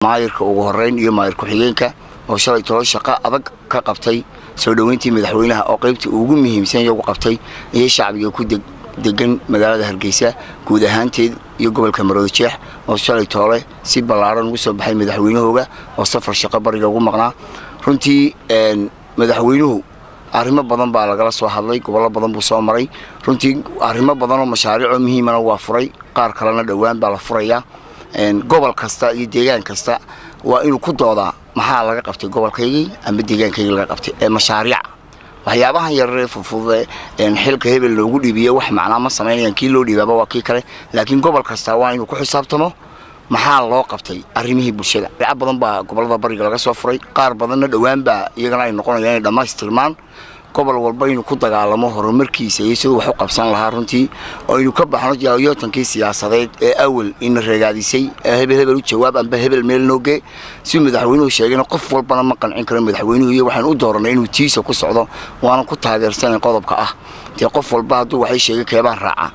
maayirka ugu horeyn iyo maayirka xigeenka oo shalay tolo shaqo adag ka qabtay soo dhaweyntii madaxweynaha oo qaybtii ugu muhiimsan iyagu qabtay iyo shacbiga ku degan magaalada Hargeysa guud ahaanteed iyo gobolka Maroodijeex oo shalay tolo si ballaaran ugu soo baxay madaxweynahooga oo safar shaqo bariga ugu maqnaa runtii madaxweynuhu arrimo badan baa laga soo hadlay gobollo badan buu soo maray runtii arrimo badan oo mashaariic muhiim ah waa furay qaar kalena dhawaan baa la furayaa gobol kasta iyo deegaan kasta waa inuu ku doodaa maxaa laga qabtay gobolkaygii ama deegaankayga laga qabtay mashaariic waxyaabahan yar ee fudud xilka hebel loogu dhibiyo wax macna ma sameeyaan kii loo dhibaaba waa kii kale laakiin gobol kasta waa inuu ku xisaabtamo maxaa loo qabtay arrimihii bulshada badan baa gobolada bariga laga soo furay qaar badanna dhawaan baa iyagana ay noqonayaan dhamaystirmaan gobol walba inuu ku dagaalamo horumarkiisa iyo sidoo wax u qabsan lahaa runtii oo inuu ka baxno jaayotankii siyaasadeed ee awal in reegaadisay hebel u jawaab amba hebel meel nooge si madaxweynuhu sheegay qof walbana ma qancin karo madaxweynuhu iyo waxaan u dooranay inuu tiisa ku socdo waana ku taageersan qodobka ah qof walba haduu waxay sheegay keebaan raaca